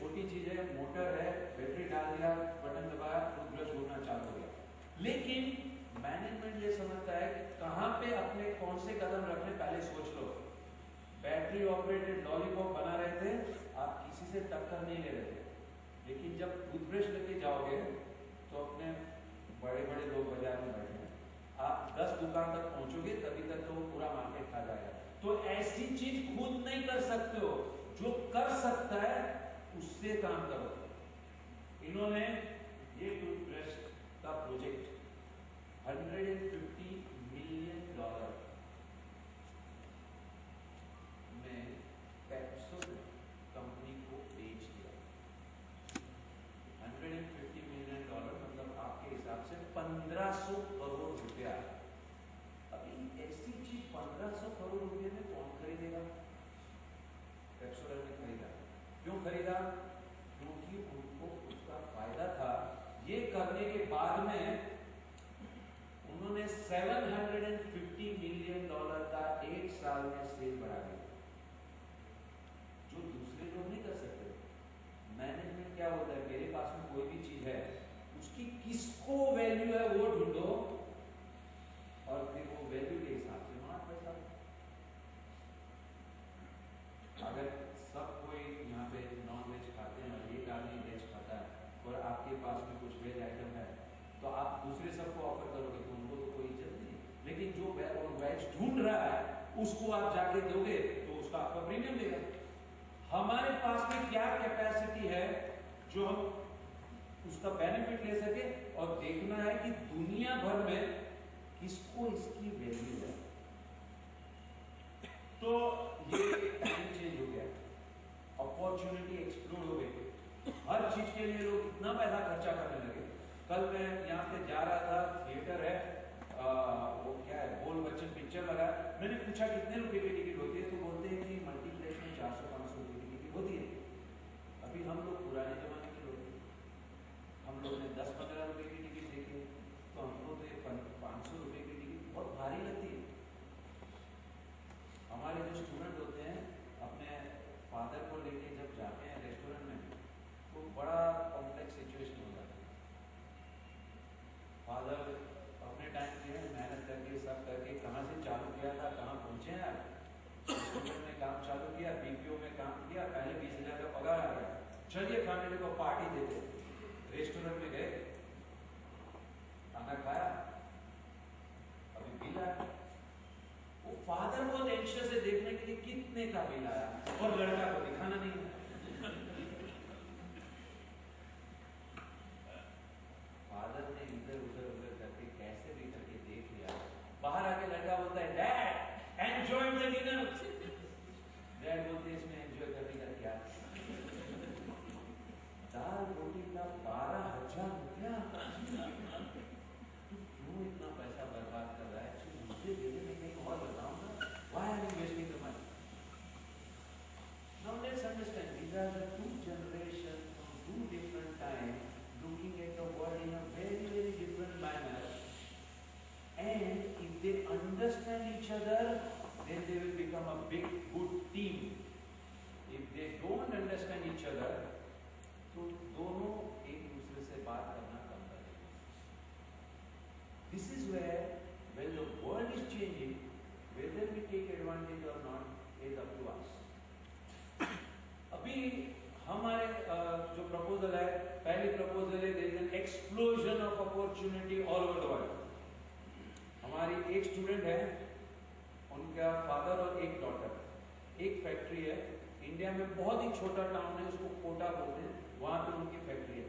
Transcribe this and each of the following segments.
छोटी चीज है, मोटर है, बैटरी डाल दिया, बटन दबाया, टूथब्रश घूमना चालू हो गया। लेकिन मैनेजमेंट ये समझता है कि कहां पे अपने कौन से कदम रखने, पहले सोच लो। बैटरी ऑपरेटेड लॉलीपॉप बना रहे थे, आप किसी से टक्कर नहीं ले रहे थे, लेकिन जब टूथब्रश लेके जाओगे तो अपने बड़े बड़े लोग बाजार में बैठे हैं, आप 10 दुकान तक पहुंचोगे तभी तक तो वो पूरा मार्केट खा जाएगा। तो ऐसी चीज खुद नहीं कर सकते हो, जो कर सकता है उससे काम करो। इन्होंने ये टूथब्रश का प्रोजेक्ट $150 मिलियन में पेप्सोडेंट कंपनी को बेच दिया। $150 मिलियन मतलब आपके हिसाब से 1500 करोड़ रुपया। अभी ऐसी चीज 1500 करोड़ रुपए में कौन खरीदेगा? पेप्सोडेंट ने खरीदा। क्यों खरीदा? क्योंकि उनको उसका फायदा था। ये करने के बाद में उन्होंने $750 मिलियन का 1 साल में सेल बढ़ा दिया, जो दूसरे लोग नहीं कर सकते। मैनेजमेंट क्या होता है, मेरे पास में कोई भी चीज है, उसकी किसको वैल्यू है वो ढूंढो और फिर वो वैल्यू के हिसाब से वहां पैसा। अगर सब कोई यहाँ पे नॉन वेज खाते हैं और एक आदमी वेज खाता है और आपके पास में कुछ वेज आइटम है, तो आप दूसरे सबको ऑफर करोगे तो उनको तो कोई इज्जत नहीं। लेकिन जो वेज ढूंढ रहा है उसको आप जाके दोगे तो उसका आपका प्रीमियम देगा। हमारे पास में क्या कैपेसिटी है जो हम उसका बेनिफिट ले सके, और देखना है कि दुनिया भर में किसको इसकी वैल्यू है। तो ये टाइम चेंज हो गया, अपॉर्चुनिटी एक्सप्लोड हो गई, हर चीज के लिए लोग इतना पैसा खर्चा करने लगे। कल मैं यहाँ पे जा रहा था, थिएटर है, वो क्या है, बोल बच्चन पिक्चर लगा, मैंने पूछा कितने रुपए की टिकट होती है, तो बोलते हैं कि मल्टीप्लेक्स में 400-500 रुपए की टिकट होती है। अभी हम लोग पुराने जमाने के लोग, हम लोग ने 10-15 रुपए की टिकट देखी, तो हमको तो ये 500 रुपए की टिकट बहुत भारी लगती है। हमारे जो स्टूडेंट होते हैं अपने फादर को लेके जब जाते हैं रेस्टोरेंट में, तो बड़ा कॉम्प्लेक्स सिचुएशन हो जाता है। फादर अपने टाइम पे मेहनत करके सब करके कहाँ से चालू किया था, कहाँ पहुंचे हैं आप। रेस्टोरेंट में काम चालू किया, बीपीओ में काम किया, पहले 20,000 का पगार आ गया, चलिए फैमिली को पार्टी देते। रेस्टोरेंट में गए, खाना खाया, अभी बिल आया। वो फादर बहुत एंशियस से देखने के लिए कितने का बिल आया, और लड़का को दिखाना नहीं है। फादर ने इधर उधर करके कैसे भी करके देख लिया। बाहर आके लड़का बोलता है, dad enjoy the dinner. Dad बोलते हैं, इसमें एंजॉय करने का क्या? दाल रोटी का 12,000 रुपया, क्यों इतना पैसा बर्बाद कर रहा है? मुझे दे दे, मैं कहीं और बताऊंगा। Why are you wasting the money? Now let's understand, these are the two generations from two different times, looking at the world in a very, very different manner. And if they understand each other, then they will become a big, good team. If they don't understand each other, तो दोनों एक दूसरे से बात करना कम कर देंगे। This is where, when the world is changing, whether we take advantage or not, is up to us. अभी हमारे जो प्रपोजल है, पहली प्रपोजल है, there is an explosion of opportunity all over the world. हमारी एक स्टूडेंट है, उनका फादर और एक डॉटर, एक फैक्ट्री है इंडिया में, बहुत ही छोटा टाउन है, उसको कोटा बोलते हैं, वहां पे उनकी फैक्ट्री है।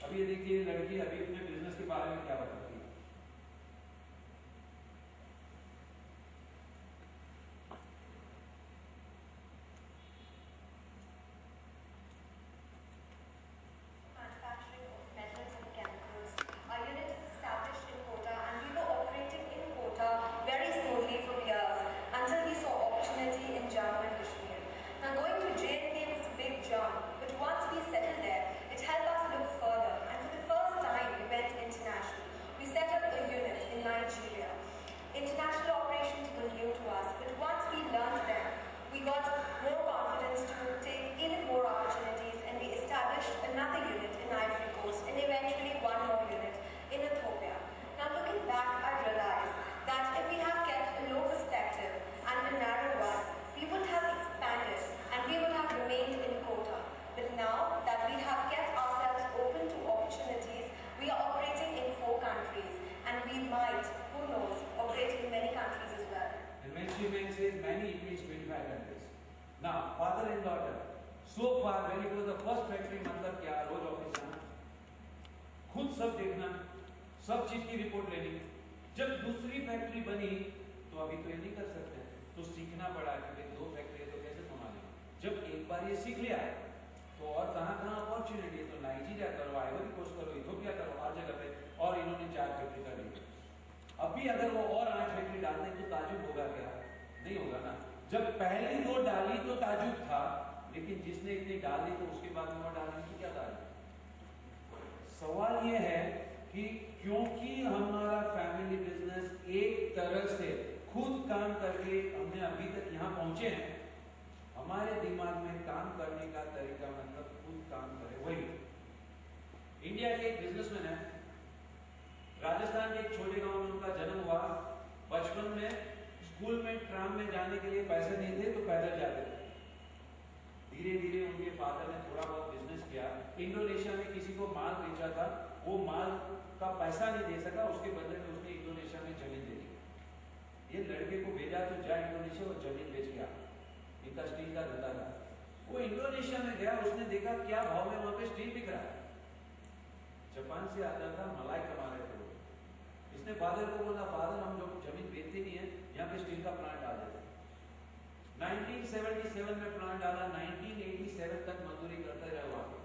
अभी ये देखिए लड़की अभी अपने बिजनेस के बारे में क्या बताती है। Manufacturing of metals and chemicals. Our unit is established in Kota, and we were operating in Kota very smoothly for years until we saw opportunity in Jammu and Kashmir. Now going to J&K was a big jump, but once we settled there, it helped us look further, and for the first time we went international. We set up a unit in Nigeria. International operations were new to us, but once we learned them, we got more confidence to take in more opportunities, and we established Now, father and daughter. So far, when it was the first factory, मतलब क्या, रोज office जाना, खुद सब देखना, सब चीज की report लेनी. जब दूसरी फैक्ट्री बनी, तो अभी तो ये नहीं कर सकते, तो सीखना पड़ा कि भाई 2 फैक्ट्री तो कैसे संभालें. जब एक बार ये सीख लिया, तो और कहाँ अपॉर्चुनिटी है, तो नाइजीरिया करो, आइवरी कोस्ट करो, इथियोपिया करो, हर जगह पे. और इन्होंने 4 फैक्ट्री कर दी. अभी अगर वो और 8 फैक्ट्री डालते तो ताजुब होगा क्या? नहीं होगा ना. जब पहली 2 डाली तो ताजुब था, लेकिन जिसने इतनी डाल दी तो उसके बाद में और डालने की क्या ताजुब. सवाल ये है कि क्योंकि हमारा फैमिली बिजनेस एक तरह से खुद काम करके हमने अभी तक यहाँ पहुंचे हैं, हमारे दिमाग में काम करने का तरीका मतलब खुद काम करे. वही इंडिया के एक बिजनेसमैन है, राजस्थान के एक छोटे गांव में उनका जन्म हुआ. बचपन में स्कूल में ट्राम में जाने के लिए पैसे नहीं थे, तो पैदल जाते थे. धीरे धीरे उनके फादर ने थोड़ा बहुत बिजनेस किया. इंडोनेशिया में किसी को माल बेचा था, वो माल का पैसा नहीं दे सका, उसके बदले में उसने इंडोनेशिया में जमीन दे दी. ये लड़के को भेजा तो जा इंडोनेशिया, वो जमीन बेच गया. इनका स्टील का धंधा था. वो इंडोनेशिया में गया, उसने देखा क्या भाव में वहां पे स्टील बिक रहा है. जापान से आता था, मलाई कमा रहे थे. इसने फादर को बोला, फादर हम जो जमीन बेचते नहीं है, यहाँ पे स्टील का प्लांट डाल देते. 1977 में प्लांट डाला. 1987 तक मजदूरी करते रहे वहां पे.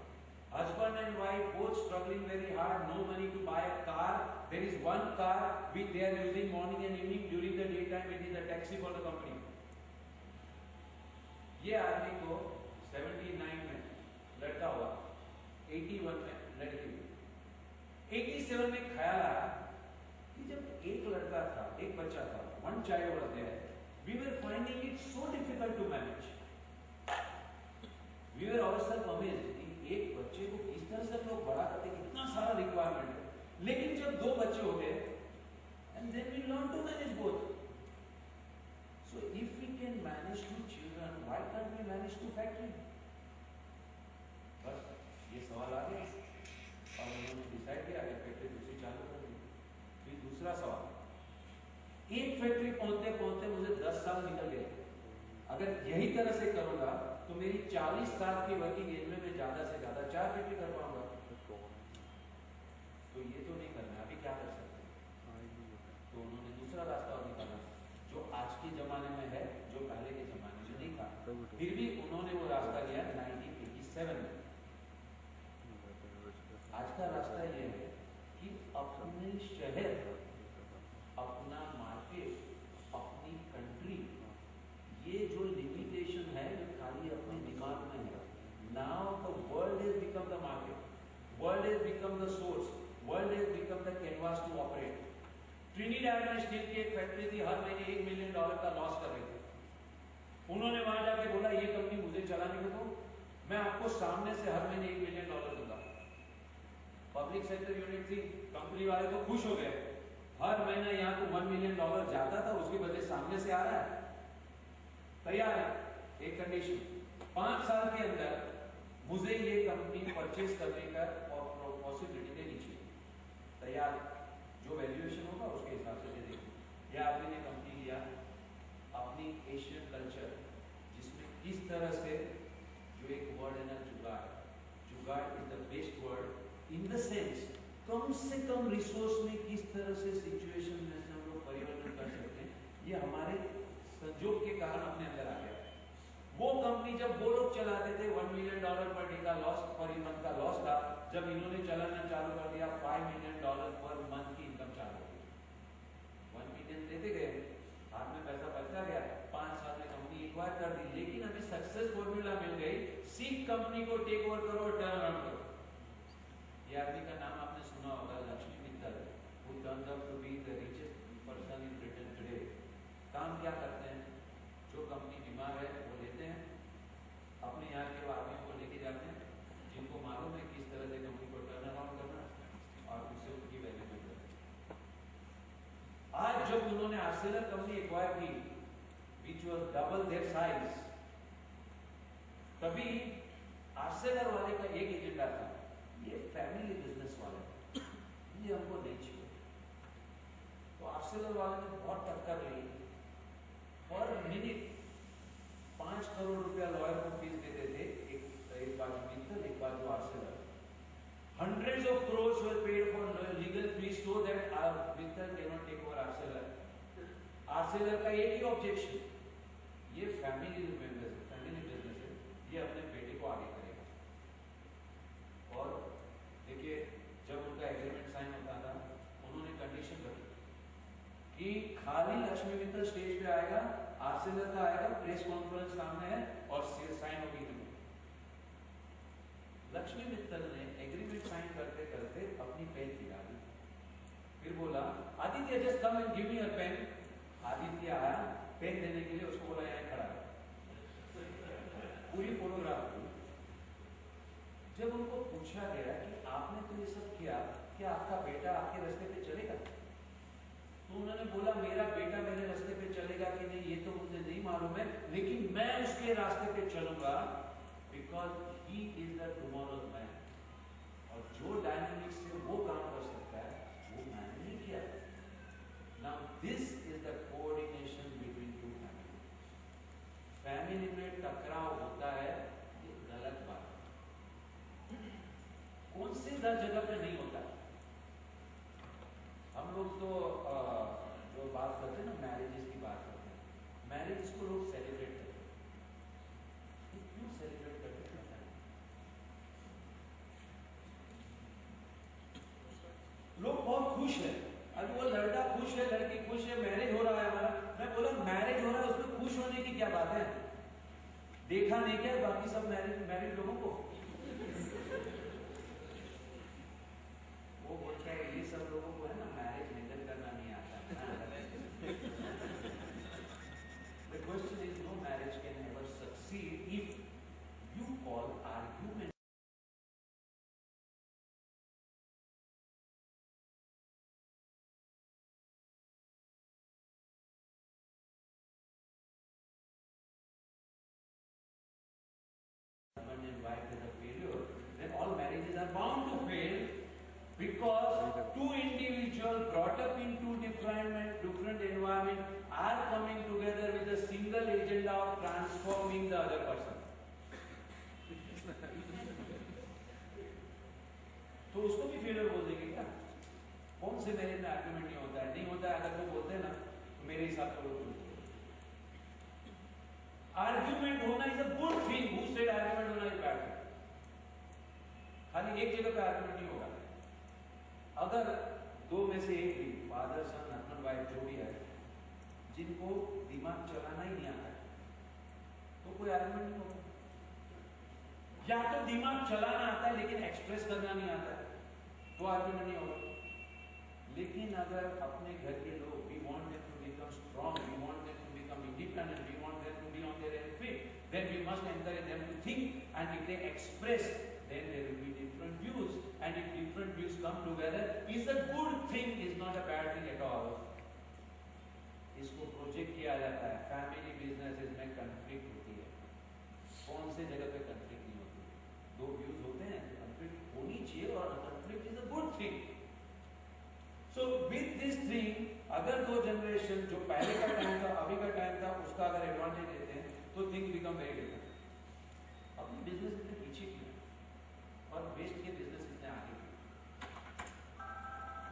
Husband and wife both struggling very hard, no money to buy a car. There is one car which they are using morning and evening. During the daytime it is a taxi for the company. ये आदमी को 79 में लड़का हुआ, 81 में लड़की हुई. 87 में ख्याल आया कि जब एक लड़का था, एक बच्चा था, one child was there, we were finding it so difficult to manage. We were ourselves amazed कि एक बच्चे को किस तरह से लोग बड़ा करते, कितना सारा रिक्वायरमेंट है. लेकिन जब 2 बच्चे हो गए, and then we learn to manage both. So if we can manage 2 children, why can't we manage 2 factory? बस ये सवाल आ गया और उन्होंने डिसाइड किया कि फैक्ट्री दूसरी चालू कर दी. फिर दूसरा सवाल, एक फैक्ट्री पहुंचते पहुंचते मुझे 10 साल निकल गए. अगर यही तरह से करूंगा तो मेरी 40 साल की वर्किंग एज में मैं ज्यादा से ज्यादा 4 फैक्ट्री कर पाऊंगा. तो ये तो नहीं करना, अभी क्या कर सकते हैं. तो उन्होंने दूसरा रास्ता और निकाला जो आज के जमाने में है, जो पहले के जमाने में नहीं था. फिर भी उन्होंने वो रास्ता लिया 1987 में. आज का रास्ता ये है कि अपने शहर, अपना मार्केट, अपनी कंट्री, ये जो लिमिटेशन है वो खाली अपने दिमाग में है. Now the world has become the market, world has become the source, world has become the canvas to operate. Trinidad में स्टील की एक फैक्ट्री थी, हर महीने $1 मिलियन का लॉस कर रही थी. उन्होंने वहां जाके बोला ये कंपनी मुझे चलाने को दो, मैं आपको सामने से हर महीने $1 मिलियन दूंगा. पब्लिक सेक्टर यूनिट थी, कंपनी वाले तो खुश हो गए. हर महीना यहाँ को $1 मिलियन जाता था, उसके बदले सामने से आ रहा है. तैयार है, एक कंडीशन, 5 साल के अंदर मुझे ये कंपनी परचेज करने का और पॉसिबिलिटी देनी चाहिए. तैयार, जो वैल्यूएशन होगा उसके हिसाब से दे देंगे. यह आदमी ने कंपनी लिया, अपनी एशियन कल्चर जिसमें किस तरह से, जो एक वर्ड है ना jugaad, jugaad is the best word in the sense कम से कम रिसोर्स में किस तरह से सिचुएशन में से हम लोग परिवर्तन कर सकते हैं, ये हमारे संजोग के कारण अपने अंदर आ गया. वो कंपनी जब वो लोग चलाते थे $1 मिलियन पर डे का लॉस, पर मंथ का लॉस था. जब इन्होंने चलाना चालू कर दिया $5 मिलियन पर मंथ की इनकम चालू हो गई. 1 मिलियन देते गए, हाथ में पैसा बचता गया. 5 साल में कंपनी एक्वायर कर दी. लेकिन अभी सक्सेस फॉर्मूला मिल गई, सीख कंपनी को टेक ओवर करो और टर्न अराउंड करो. ये आदमी का नाम आपने सुना होगा, Lakshmi Mittal, who turns out to be the richest person in Britain today. काम क्या करते हैं, जो कंपनी बीमार है वो लेते हैं, अपने यहाँ के आदमियों को लेके जाते हैं जिनको मालूम है किस तरह से कंपनी को टर्न अराउंड करना और उससे उनकी वैल्यू करना. आज जब उन्होंने आर्सेलर कंपनी एक्वायर की, which was double their size, तभी आर्सेलर वाले का एक एजेंडा था, ये फैमिली बिजनेस वाले, ये हमको नहीं चाहिए. तो आर्सेलर वाले ने बहुत टक्कर ली, और minute $5 crore so that Mittal cannot take over Arcelor. Arcelor का एक ही ऑब्जेक्शन, ये फैमिली मेंबर्स है, फैमिली बिजनेस है, ये अपने बेटे को आगे करेगा। और देखिए जब उनका एग्रीमेंट साइन होता था, उन्होंने कंडीशन रखी कि खाली लक्ष्मी मित्तल स्टेज पे आएगा, आर्सेलर का आएगा, प्रेस कॉन्फ्रेंस सामने है और साइन होगी। लक्ष्मी मित्तल ने एग्रीमेंट साइन करते करते अपनी पेन गिरा दी, फिर बोला Aditya just come and give me your pen. Aditya आया पेन देने के लिए, उसको बोला यहाँ खड़ा है, पूरी फोटोग्राफ हुई। जब उनको पूछा गया कि आपने तो ये सब किया, क्या आपका बेटा आपके रास्ते पे चलेगा? तो उन्होंने बोला मेरा बेटा मेरे रास्ते पे चलेगा कि नहीं ये तो मुझे नहीं मालूम है, लेकिन मैं उसके रास्ते पे चलूंगा, because he is the tomorrow's man. और जो डायनामिक्स से वो काम कर सकता है वो मैंने नहीं किया। Now this is the coordination between two family. Family में टकराव होता है, ये गलत बात है। कौन सी जगह पे नहीं होता? हम लोग तो जो बात करते हैं ना, मैरिजेस की बात करते हैं, मैरिज को लोग सेलिब्रेट करते हैं। क्यों सेलिब्रेट करते हैं? लोग बहुत खुश है, अभी वो लड़का खुश है, लड़की खुश है, मैरिज हो रहा है हमारा। मैं बोला मैरिज हो रहा है, उसमें खुश होने की क्या बात है? देखा नहीं क्या बाकी सब मैरिड लोगों को? वो बोलता है ये सब लोगों को है ना मैरिज हैंडल करना नहीं आता। The question is no marriage can ever succeed if you call argument husband and wife as a failure, then all marriages are bound to fail, because two individuals brought up in two different environment are coming together with a single agenda of transforming the other person. तो उसको भी failure बोल देंगे क्या? कौन से marriage में argument नहीं होता है? नहीं होता है, अगर वो बोलते हैं ना तो मेरे हिसाब से लोग आर्ग्यूमेंट होना is a good thing. Who said argument होना इज बैड थिंग? खाली एक जगह पे आर्ग्यूमेंट नहीं होगा। अगर दो में से एक भी, फादर सन हस्बैंड वाइफ जो भी है, जिनको दिमाग चलाना ही नहीं आता है, तो कोई आर्ग्यूमेंट नहीं होगा। या तो दिमाग चलाना आता है लेकिन एक्सप्रेस करना नहीं आता है, तो आर्ग्यूमेंट नहीं होगा। लेकिन अगर अपने घर के लोग, we want them to become strong, we want them to become independent, we want them to be on their own feet, then we must encourage them to think, and if they express, then there will be different views, and if different views come together, is a good thing, is not a bad thing at all. इसको project किया जाता है। Family businesses में conflict होती है, कौन से जगह पे कंफ्लिक्ट नहीं होती? दो व्यूज होते हैं, कंफ्लिक्ट होनी चाहिए, और conflict is a good thing. So with this thing, अगर दो जनरेशन, जो पहले का टाइम था अभी का टाइम था, उसका अगर एडवांटेज लेते हैं तो थिंग बिकम वेरी डिफरेंट। अपनी बिजनेस इतने पीछे क्यों और वेस्ट के बिजनेस इतने आगे?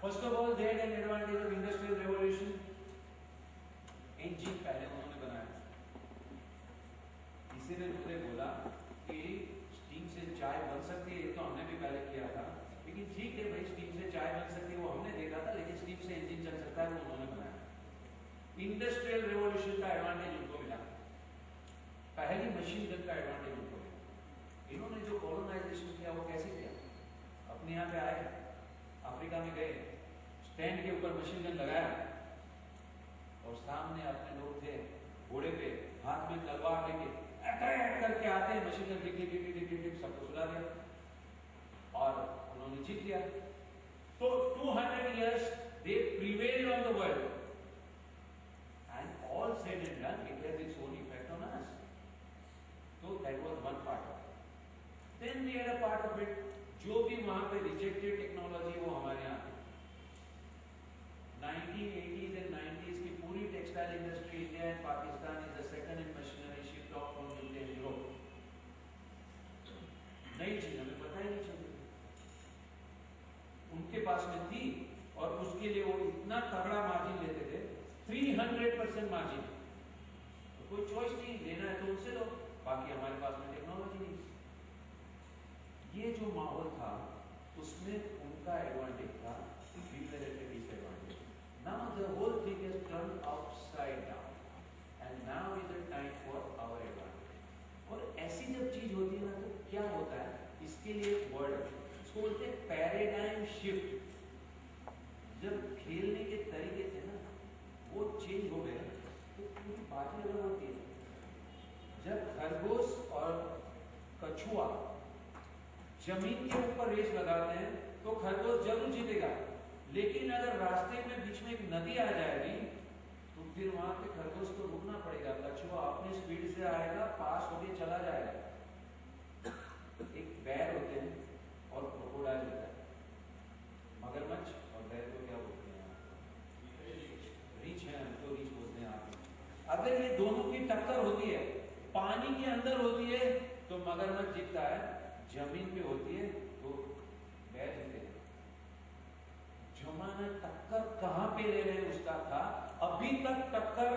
First of all, they had an advantage of industrial revolution. Engine पहले उन्होंने बनाया, इसीलिए उन्होंने बोला कि स्टीम से चाय बन सकती है, ये तो हमने भी पहले किया था, लेकिन ठीक है भाई, स्टीम से चाय बन सकती है वो हमने देखा था, लेकिन स्टीम से इंजन चल सकता है वो उन्होंने बनाया। इंडस्ट्रियल रेवोल्यूशन का एडवांटेज उनको मिला, पहली मशीन गन का एडवांटेज उनको मिला। इन्होंने जो कॉलोनाइजेशन किया वो कैसे किया? अपने यहाँ पे आए, अफ्रीका में गए, स्टैंड के ऊपर मशीन गन लगाया, और सामने अपने लोग थे घोड़े पे, हाथ में तलवार लेके अटैक करके आते हैं, मशीन गन टिक टिक टिक टिक टिक सबको सुला दिया और उन्होंने जीत लिया। तो 200 years they prevailed on the world, and all said and done, it has its own effect on us. So that was one part of it. Then we had a part of it, जो भी वहां पे rejected technology वो हमारे यहाँ थी। 1980s and 90s की पूरी textile industry, India and Pakistan is the second in machinery shift of from UK and Europe. नई चीज हमें पता ही नहीं चलती, उनके पास में थी, और उस 100% मार्जिन, तो कोई चॉइस नहीं, लेना है तो उनसे लो, बाकी हमारे पास में टेक्नोलॉजी नहीं। ये जो माहौल था उसमें उनका एडवांटेज था, we were at a disadvantage. Now the whole thing is turn upside down and now is the time for our advantage. और ऐसी जब चीज होती है ना तो क्या होता है, इसके लिए एक वर्ड इसको बोलते हैं पैराडाइम शिफ्ट। जब खेलने के तरीके से ना वो चेंज हो गए तो पूरी बात ही अलग होती है। जब खरगोश और कछुआ जमीन के ऊपर रेस लगाते हैं तो खरगोश जरूर जीतेगा, लेकिन अगर रास्ते में बीच में एक नदी आ जाएगी तो फिर वहां पे खरगोश को रुकना पड़ेगा, कछुआ अपनी स्पीड से आएगा, पास होके चला जाएगा। एक बैर होते हैं और क्रोकोडाइल होता है, मगरमच्छ और बैर को क्या बोलते हैं, रीछ है, तो रीछ बोलते हैं आप। अगर ये दोनों की टक्कर होती है, पानी के अंदर होती है तो मगरमच्छ जीतता है, जमीन पे होती है तो बैर जीते। जमाना टक्कर कहां पे ले रहे हैं उसका था, अभी तक टक्कर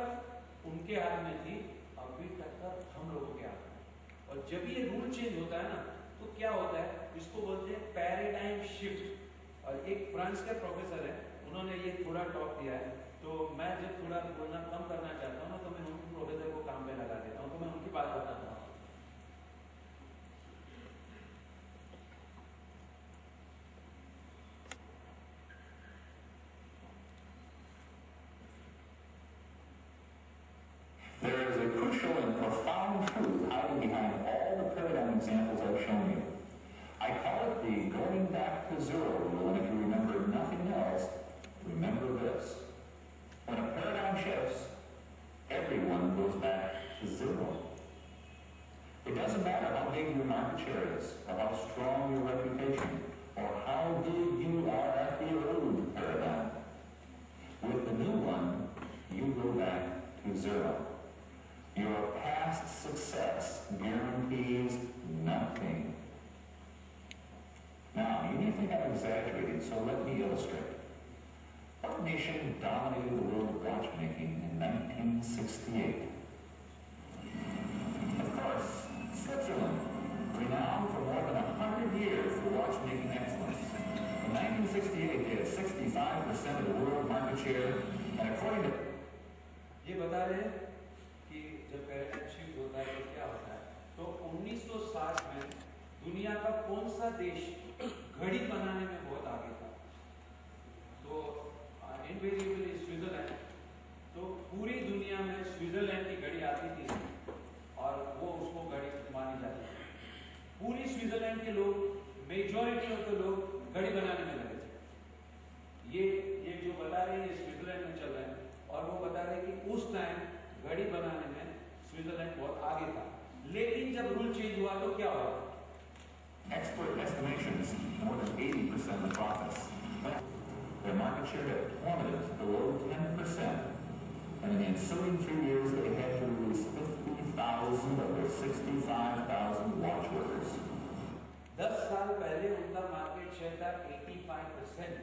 उनके हाथ में थी, अभी टक्कर हम लोगों के हाथ में। और जब ये रूल चेंज होता है ना तो क्या होता है, इसको बोलते हैं पैराडाइम शिफ्ट। और एक फ्रांस के प्रोफेसर है, उन्होंने ये थोड़ा टॉक दिया है, तो मैं जब थोड़ा बोलना कम करना चाहता हूँ ना तो मैं उन प्रोफेसर को काम पे लगा देता हूँ, तो मैं उनकी बात बताता हूँ। There is a crucial and profound truth hiding behind all the paradigm examples I've shown you. I call it the going back to zero rule, and if you remember nothing else, remember this. When a paradigm shifts, everyone goes back to zero. It doesn't matter how big your market share is, or how strong your reputation, or how big you are at the old paradigm. With the new one, you go back to zero. Your past success guarantees nothing. Now, you may think I'm exaggerating, so let me illustrate. What nation dominated the world of watchmaking in 1968? Of course, Switzerland, renowned for more than 100 years for watchmaking excellence. In 1968, they had 65% of the world market share, and according to... ये बता रहे हैं कि जब paradigm shift होता है तो क्या होता है। तो 1960 में दुनिया का कौन सा देश घड़ी बनाने में बहुत आगे था, तो इनवेरिएबली स्विट्जरलैंड। तो पूरी दुनिया में स्विट्जरलैंड की घड़ी आती थी और वो उसको घड़ी मानी जाती थी। पूरी स्विट्जरलैंड के लोग, मेजॉरिटी ऑफ द लोग घड़ी बनाने में लगे थे। ये जो बता रहे हैं ये स्विट्जरलैंड में चल रहा है, और वो बता रहे हैं कि उस टाइम घड़ी बनाने में स्विट्जरलैंड बहुत आगे था, लेकिन जब रूल चेंज हुआ तो क्या हुआ? Expert estimations, more than 80% of profits. Their market share had plummeted below 10%, and in the ensuing 3 years they had to release 50,000 of their 65,000 watch workers. 10 साल पहले उनका मार्केट शेयर था 85%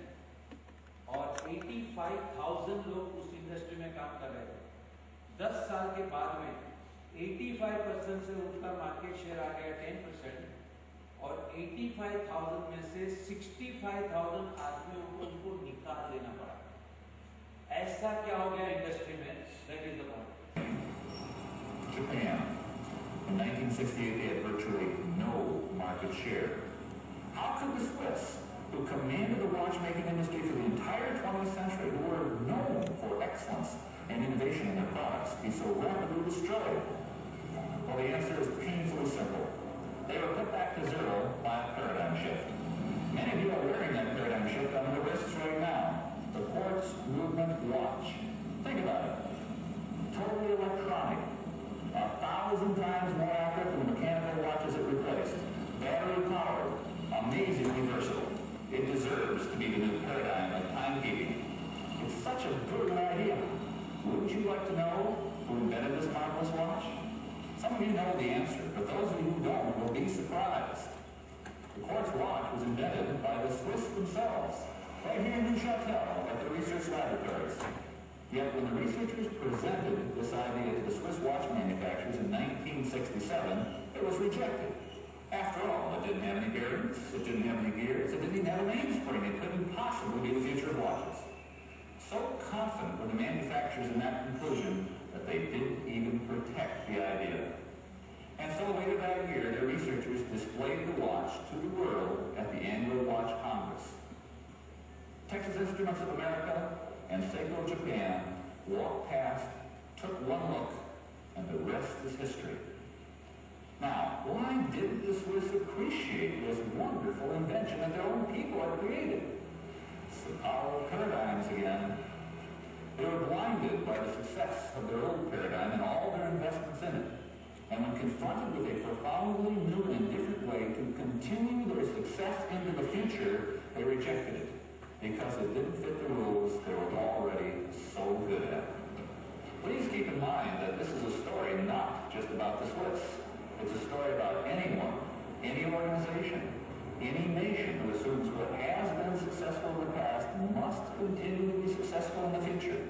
और 85,000 लोग उस इंडस्ट्री में काम कर रहे थे। 10 साल के बाद में 85% से उनका मार्केट शेयर आ गया 10%, और 85,000 में से 65,000 आदमियों को उनको निकाल देना पड़ा। ऐसा क्या हो गया इंडस्ट्री में? That is the point. Japan. In 1968, they had virtually no market share. How could the Swiss, who commanded the watchmaking industry for the entire 20th century, who were known for excellence and innovation in their products, be so rapidly destroyed? Well, the answer is painfully simple. They were put back to zero by a paradigm shift. Many of you are wearing that paradigm shift on your wrists right now. The quartz movement watch. Think about it. Totally electronic. 1,000 times more accurate than the mechanical watches it replaced. Battery powered. Amazingly versatile. It deserves to be the new paradigm of timekeeping. It's such a good idea. Wouldn't you like to know who invented this marvelous watch? Some of you know the answer, but those of you who don't will be surprised. The quartz watch was invented by the Swiss themselves, right here in Neuchâtel at the research laboratories. Yet when the researchers presented this idea to the Swiss watch manufacturers in 1967, it was rejected. After all, it didn't have any bearings, it didn't have any gears, it didn't even have a mainspring. It couldn't possibly be the future of watches. So confident were the manufacturers in that conclusion that they didn't even protect the idea. And so later that year, their researchers displayed the watch to the world at the annual Watch Congress. Texas Instruments of America and Seiko Japan walked past, took one look, and the rest is history. Now, why didn't the Swiss appreciate this wonderful invention that their own people had created? It's the power of paradigms again. They were blinded by the success of their old paradigm and all their investments in it. And when confronted with a profoundly new and different way to continue their success into the future, they rejected it because it didn't fit the rules they were already so good at. Please keep in mind that this is a story not just about the Swiss. It's a story about anyone, any organization, any nation who assumes what has been successful in the past must continue to be successful in the future.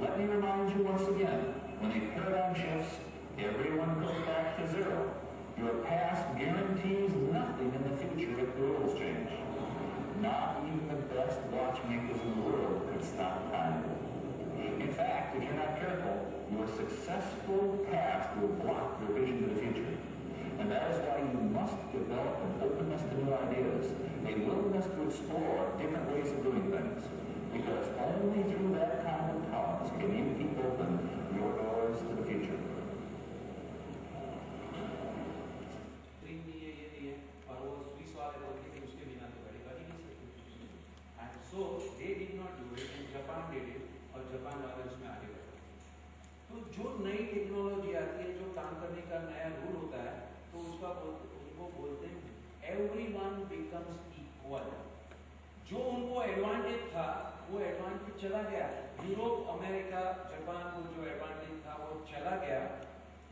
Let me remind you once again, when a paradigm shifts, everyone goes back to zero. Your past guarantees nothing in the future if the rules change. Not even the best watchmakers in the world could stop time. In fact, if you're not careful, your successful past will block your vision to the future. And that is why you must develop an openness to new ideas, a willingness to explore different ways of doing things. Because only through that kind of tolerance can you keep open your doors to the future. So they did not do it and Japan did it और Japan वाले उसमें आगे बढ़े। तो जो नई technology आती है, जो काम करने का नया रूल होता है, तो उनको बोलते हैं everyone becomes equal। जो उनको एडवांटेज था वो एडवांटेज चला गया, यूरोप, अमेरिका, जापान को जो एडवांटेज था वो चला गया,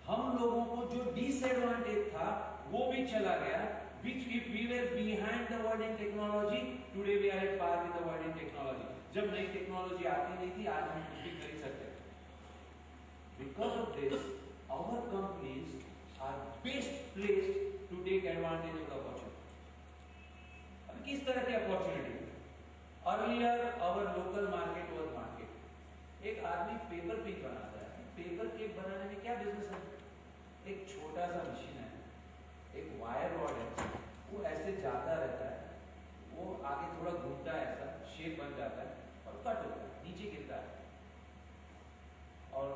हम लोगों को जो डिसएडवांटेज था वो भी चला गया। Which if we were behind the world in technology, today we are at par with the world in technology. जब नई टेक्नोलॉजी आती नहीं थी, आज हम कुछ भी कर सकते हैं। Because of this, our companies are best placed to take advantage of the opportunity. अब किस तरह की opportunity? Earlier, our local market was market. एक आदमी पेपर क्लिप बनाता है। पेपर क्लिप बनाने में क्या बिजनेस है? एक छोटा सा मशीन है, एक वायर रॉड है, वो ऐसे जाता रहता है, वो आगे थोड़ा घूमता है, ऐसा शेप बन जाता है और कट होता है, नीचे गिरता है और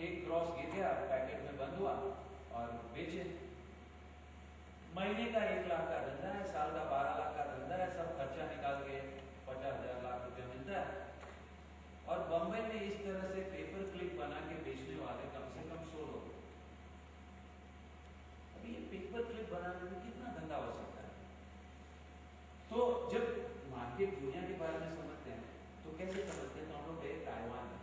एक क्रॉस गिर गया, पैकेट में बंद हुआ और बेचे। महीने का 1 लाख का धंधा है, साल का 12 लाख का धंधा है, सब खर्चा निकाल के 50,000 लाख रुपया मिलता है। और बम्बई में इस तरह से पेपर क्लिप बना के बेचने वाले कम से कम 100 लोग। ये पेपर क्लिप बनाने में कितना धंधा हो सकता है? तो जब मार्केट दुनिया के बारे में समझते हैं तो कैसे समझते हैं? तो हम लोग गए ताइवान में।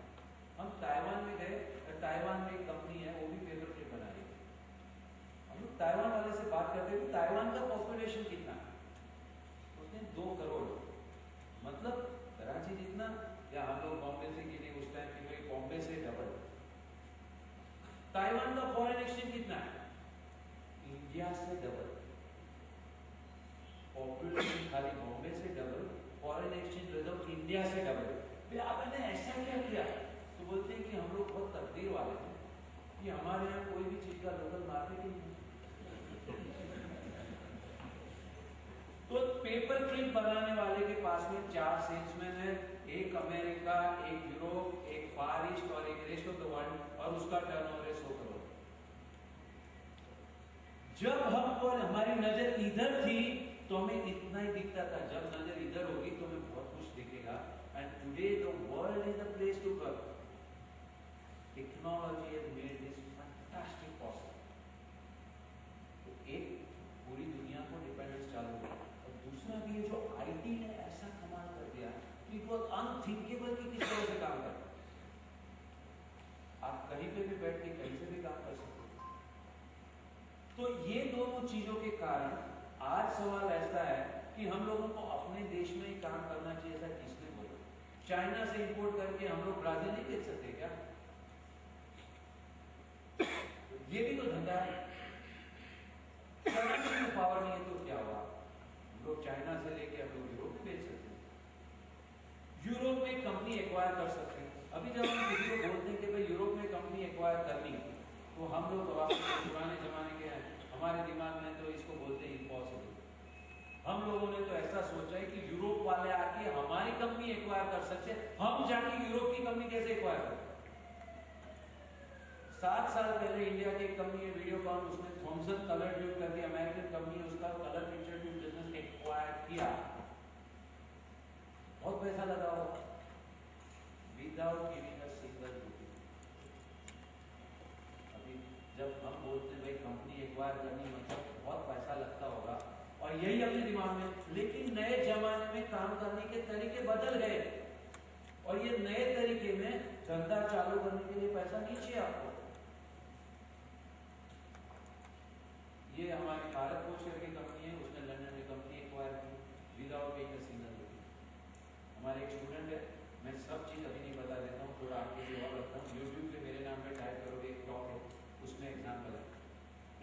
हम ताइवान में गए, ताइवान में एक कंपनी है, वो भी पेपर क्लिप बना रही है। हम लोग ताइवान वाले से बात करते हैं, ताइवान का पॉपुलेशन कितना? उसने 2 करोड़, मतलब कराची जितना, या हम लोग बॉम्बे से गिने उस टाइम की भाई बॉम्बे से डबल। ताइवान का फॉरेन एक्सचेंज कितना है? इंडिया से डबल। पॉपुलेशन खाली बॉम्बे से double, foreign exchange reserve India से डबल। आपने ऐसा क्या किया? तो बोलते हैं कि हम लोग बहुत तकदीर वाले हैं कि हमारे यहाँ कोई भी चीज का लोकल मार्केट ही नहीं। तो पेपर क्लिप बनाने वाले के पास में 4 सेल्समैन है, एक अमेरिका, एक यूरोप, एक फार ईस्ट और एक रेस्ट ऑफ द वर्ल्ड, और उसका टर्नओवर है 100 करोड़। जब हमको हमारी नजर इधर थी तो हमें इतना ही दिखता था, जब नजर इधर होगी तो हमें बहुत कुछ दिखेगा। And today the world is the place to go. Technology has made this fantastic possible. तो एक पूरी दुनिया को डिपेंडेंस चालू हुआ, और दूसरा भी है जो आईटी ने ऐसा कमाल कर दिया कि इट वाज अनथिंकेबल कि किस तरह से काम कर। आप कहीं पे भी बैठ के कहीं से भी काम कर सकते। तो ये दोनों चीजों के कारण आज सवाल ऐसा है कि हम लोगों को अपने देश में ही काम करना चाहिए, ऐसा किसने बोला? चाइना से इंपोर्ट करके हम लोग ब्राजील नहीं बेच सकते क्या? ये भी तो धंधा है। करेंसी में पावर नहीं है तो क्या हुआ? हम लोग चाइना से लेके हम लोग यूरोप में बेच सकते हैं, यूरोप में कंपनी एक्वायर कर सकते हैं। अभी जब हम किसी को बोलते हैं कि भाई यूरोप में कंपनी एक्वायर करनी, तो हम लोग पुराने जमाने के हैं, हमारे दिमाग में तो इसको बोलते हैं इम्पॉसिबल। हम लोगों ने तो ऐसा सोचा है कि यूरोप वाले आके हमारी कंपनी एक्वायर कर सकते हैं, हम जाके यूरोप की कंपनी कैसे एक्वायर करें? 7 साल पहले इंडिया की एक कंपनी है वीडियोकॉन, उसने थॉमसन कलर ट्यूब करके अमेरिकन कंपनी, उसका colour picture tube business acquire किया, बहुत पैसा लगा हो, without giving a single rupee. अभी जब हम बोलते हैं भाई कंपनी एक्वायर करनी मतलब बहुत पैसा लगता होगा, और यही अपने दिमाग में, लेकिन नए जमाने में काम करने के तरीके बदल गए, और ये नए तरीके में धंधा चालू करने के लिए पैसा नहीं चाहिए आपको। ये हमारी भारत फोर्स की कंपनी है, उसने लंदन में कंपनी एक्वायर की without paying a single rupee. हमारे एक स्टूडेंट है, मैं सब चीज अभी नहीं बता देता हूँ, थोड़ा आपके लिए और रखता हूँ, यूट्यूब पे मेरे नाम पे टाइप करोगे, एक टॉक है, उसमें एग्जाम्पल है।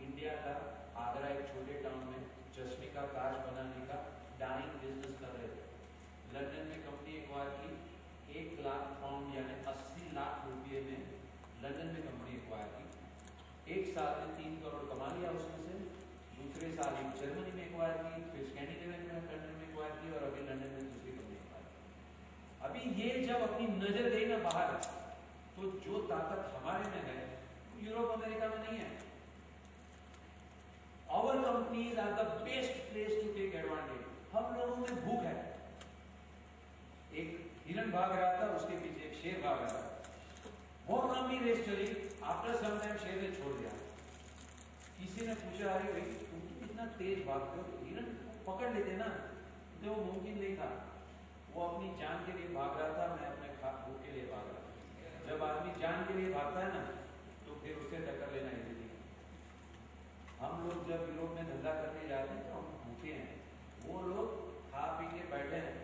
इंडिया का आगरा एक छोटे टाउन में चश्मे का कांच बनाने का डाइंग बिजनेस कर रहे थे। लंदन में कंपनी एक्वायर की, 1 लाख पाउंड यानी 80 लाख रुपये में लंदन में कंपनी एक्वायर की। एक साल में 3 करोड़ कमा लिया उसमें से। दूसरे साल जर्मनी में एक्वायर की, फिर स्कैंडिनेवियन कंट्री में एक्वायर की, और अभी लंदन में दूसरी कंपनी एक्वायर की। अभी ये जब अपनी नजर गई ना बाहर, तो जो ताकत हमारे में है यूरोप अमेरिका में नहीं है। Our companies are the best place to take advantage. हम लोगों में भूख है। एक हिरन भाग रहा था, उसके पीछे एक शेर भाग रहा था, बहुत लंबी रेस चली, आफ्टर सम टाइम शेर ने छोड़ दिया। किसी ने पूछा, अरे भाई तुम कितना तेज भागते हो, हिरन पकड़ लेते ना, तो वो मुमकिन नहीं था। वो अपनी जान के लिए भाग रहा था, मैं अपने भूख के लिए भाग रहा था। जब आदमी जान के लिए भागता है ना, तो फिर उससे टक्कर लेना इजी नहीं। हम लोग जब यूरोप में धंधा करने जाते हैं तो हम भूखे हैं, वो लोग खा पी के बैठे हैं,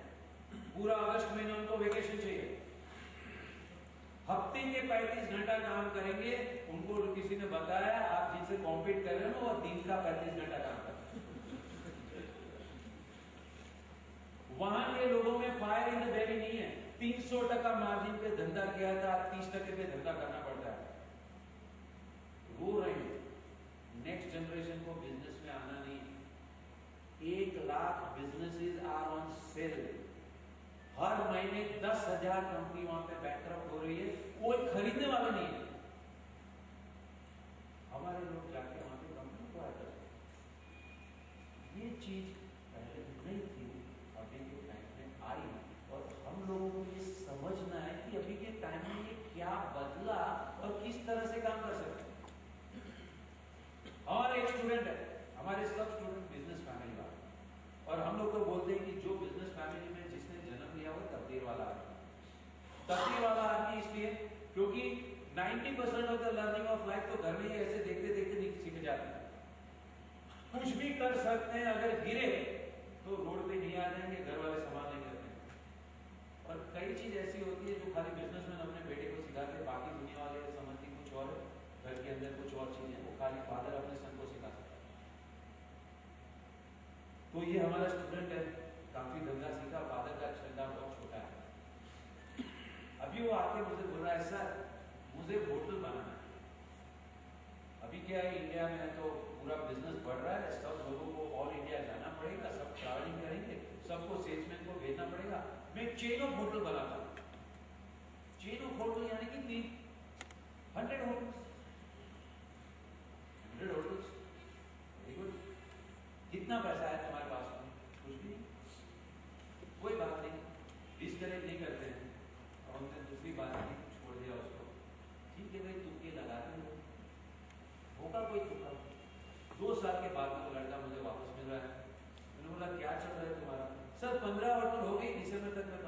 पूरा अगस्त महीने उनको वेकेशन चाहिए, हफ्ते के 35 घंटा काम करेंगे। उनको किसी ने बताया आप जिनसे कॉम्पीट कर रहे हो वो दिन का 35 घंटा काम करते हैं। वहां के लोगों में फायर इन द बेली नहीं है। 300% मार्जिन पे धंधा किया था, 30% पे धंधा करना पड़ता है। रो रहे हैं, नेक्स्ट जनरेशन को बिजनेस में आना नहीं। 1 lakh businesses are on sale. हर महीने 10,000 कंपनी वहां पे बैंकरप्ट हो रही है, कोई खरीदने वाला नहीं है। हमारे लोग जाके वहां पे कंपनी को आते हैं। ये चीज पहले नहीं थी, अभी के टाइम में आई, और हम लोगों को ये समझना है कि अभी के टाइम में ये क्या बदला और किस तरह से काम कर सकते हैं। और एक स्टूडेंट है, हमारे सब स्टूडेंट बिजनेस फैमिली वाले, और हम लोग तो बोलते हैं कि जो बिजनेस फैमिली में जिसने जन्म लिया वो तकदीर वाला आदमी। तकदीर वाला आदमी इसलिए क्योंकि 90% of the learning of life तो घर में ही ऐसे देखते देखते नहीं सीख जाते हैं। कुछ भी कर सकते हैं, अगर गिरे तो रोड पे नहीं आ जाएंगे, घर वाले संभाल नहीं करते। और कई चीज ऐसी होती है जो खाली बिजनेसमैन अपने बेटे को सिखाते हैं, बाकी दुनिया वाले समझती कुछ और है, घर के अंदर कुछ और चीजें, वो खाली फादर अपने सन को सिखा सकता है। तो ये हमारा स्टूडेंट है, काफी धंधा सीखा, फादर का धंधा बहुत छोटा है। अभी वो आके मुझे बोल रहा है सर मुझे होटल बनाना है। अभी क्या है, इंडिया में है तो पूरा बिजनेस बढ़ रहा है, सब लोगों को ऑल इंडिया जाना पड़ेगा, सब ट्रैवलिंग करेंगे, सबको सेल्समैन को भेजना पड़ेगा। मैं चेन ऑफ होटल बनाता हूँ। चेन ऑफ होटल यानी कि 100 होटल्स, 100 होटल्स, वेरी गुड। कितना पैसा है तुम्हारे पास में? कुछ भी, कोई बात नहीं, डिस्करेज नहीं करते हैं। और हमने दूसरी बात की, छोड़ दिया उसको, ठीक है भाई तुक्के लगाते हो, होगा कोई तुक्का। 2 साल के बाद में तो लड़का मुझे वापस मिल रहा है। मैंने बोला क्या चल रहा है तुम्हारा? सर 15 होटल हो गई, दिसंबर तक मैं